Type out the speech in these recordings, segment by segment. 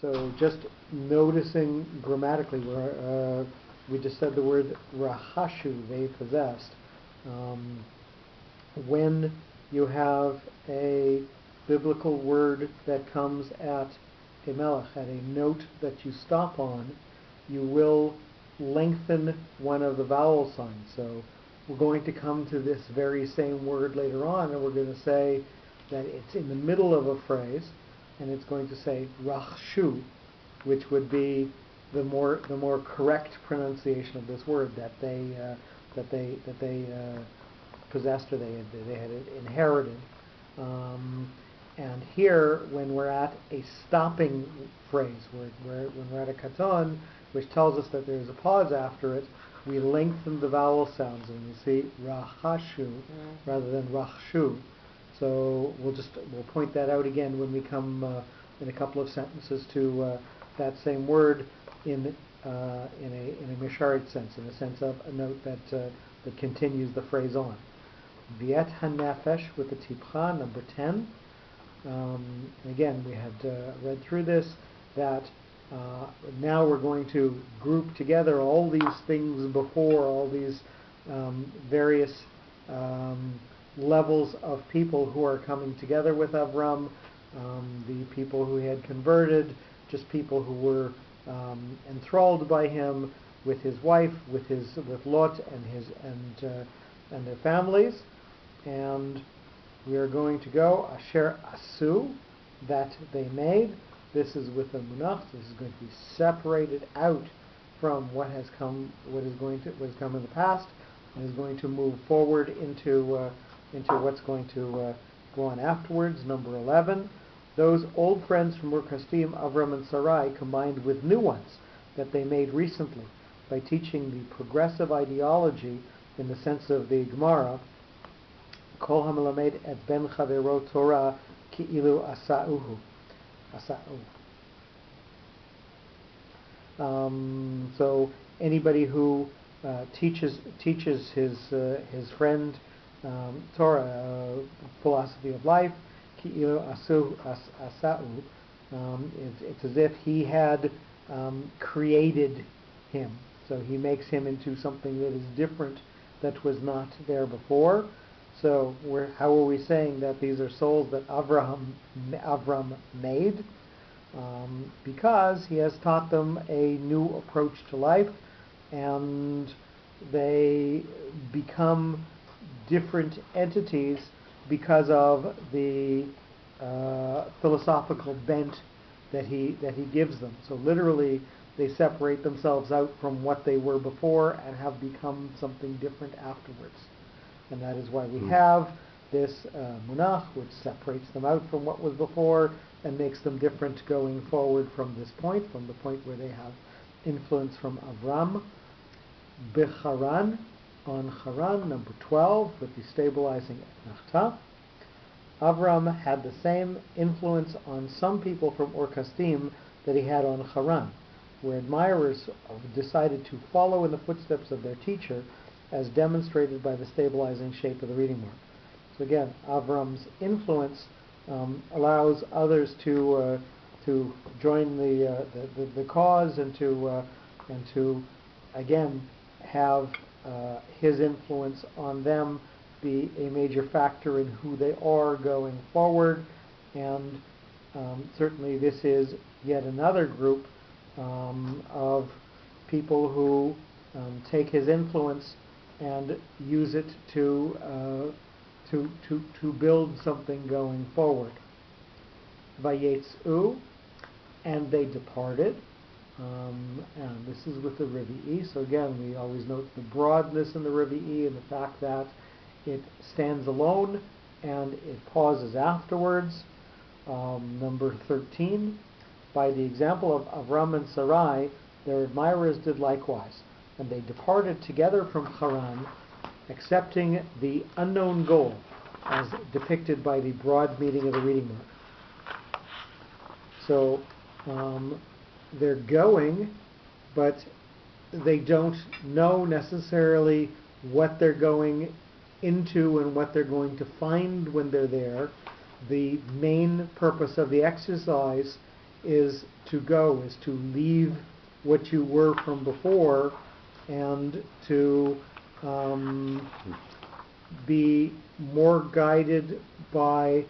So just noticing grammatically, where we just said the word rahashu, they possessed. When you have a biblical word that comes at a melech, at a note that you stop on, you will lengthen one of the vowel signs. So we're going to come to this very same word later on, and we're going to say that it's in the middle of a phrase, and it's going to say rachshu, which would be the more correct pronunciation of this word that they possessed, or they had inherited. And here, when we're at a stopping phrase, when we're at a katon, which tells us that there's a pause after it, we lengthen the vowel sounds, and you see rahashu rather than rachshu. So we'll point that out again when we come in a couple of sentences to that same word in a misharit sense, in the sense of a note that continues the phrase on. Viet hanefesh with the tipcha, number 10. Again, we had read through this, that now we're going to group together all these things before, all these various levels of people who are coming together with Avram, the people who had converted, just people who were enthralled by him, with his wife, with Lot and their families. And we are going to go Asher Asu, that they made. This is with the munach. This is going to be separated out from what has come in the past, and is going to move forward into what's going to go on afterwards. Number 11. Those old friends from Ur Kasdim, Avram and Sarai, combined with new ones that they made recently by teaching the progressive ideology in the sense of the Gemara, Kol hamelamed et ben chavero Torah ki'ilu asa'uhu. So anybody who teaches his friend Torah, philosophy of life, ki'ilu asa'u, it's as if he had created him. So he makes him into something that is different, that was not there before. So how are we saying that these are souls that Avram made? Because he has taught them a new approach to life, and they become different entities because of the philosophical bent that he gives them. So literally, they separate themselves out from what they were before and have become something different afterwards. And that is why we have this munach, which separates them out from what was before and makes them different going forward from this point, from the point where they have influence from Avram. B'Haran, on Haran, number 12, with the stabilizing Nachta. Avram had the same influence on some people from Ur Kasdim that he had on Haran, where admirers decided to follow in the footsteps of their teacher, as demonstrated by the stabilizing shape of the reading mark. So again, Avram's influence allows others to join the cause, and to again have his influence on them be a major factor in who they are going forward. And certainly this is yet another group of people who take his influence and use it to build something going forward. Vayetzu, and they departed. And this is with the Rivi'i. So again, we always note the broadness in the Rivi'i and the fact that it stands alone and it pauses afterwards. Number 13, by the example of Avram and Sarai, their admirers did likewise. And they departed together from Haran, accepting the unknown goal, as depicted by the broad meaning of the reading mark. So they're going, but they don't know necessarily what they're going into and what they're going to find when they're there. The main purpose of the exercise is to go, is to leave what you were from before, and to be more guided by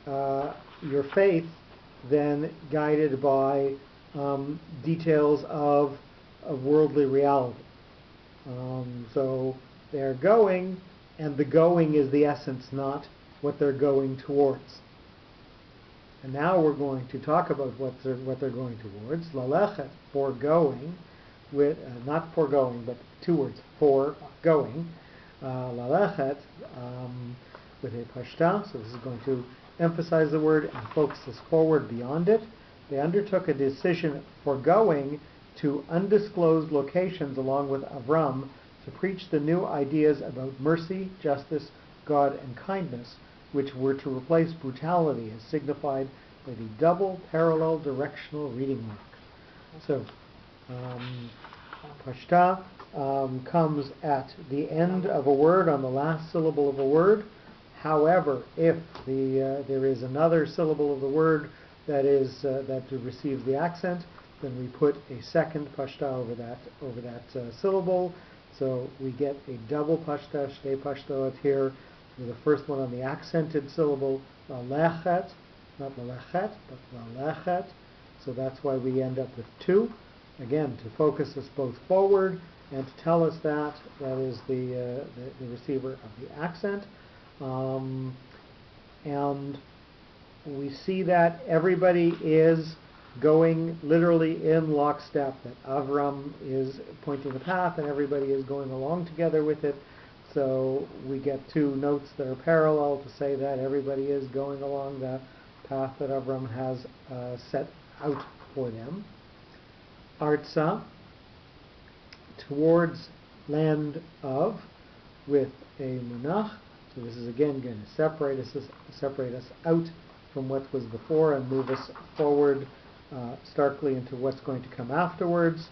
your faith than guided by details of worldly reality. So they're going, and the going is the essence, not what they're going towards. And now we're going to talk about what they're going towards. Lalechet, foregoing, with not foregoing, but two words, foregoing. Lalechet, with a pashta, so this is going to emphasize the word and focus us forward beyond it. They undertook a decision foregoing to undisclosed locations along with Avram to preach the new ideas about mercy, justice, God, and kindness, which were to replace brutality as signified by the double parallel directional reading mark. So, pashta comes at the end of a word, on the last syllable of a word. However, if there is another syllable of the word that receives the accent, then we put a second pashta over that syllable. So we get a double pashta, shtei pashtot here, with the first one on the accented syllable, lechet, not lechet, but lechet. So that's why we end up with two. Again, to focus us both forward and to tell us that is the receiver of the accent. And we see that everybody is going literally in lockstep, that Avram is pointing the path and everybody is going along together with it. So we get two notes that are parallel to say that everybody is going along the path that Avram has set out for them. Artsa, towards land of, with a munach. So this is again going to separate us out from what was before and move us forward starkly into what's going to come afterwards.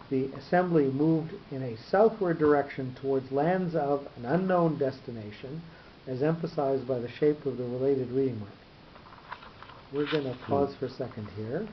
The assembly moved in a southward direction towards lands of an unknown destination, as emphasized by the shape of the related reading mark. We're going to pause for a second here.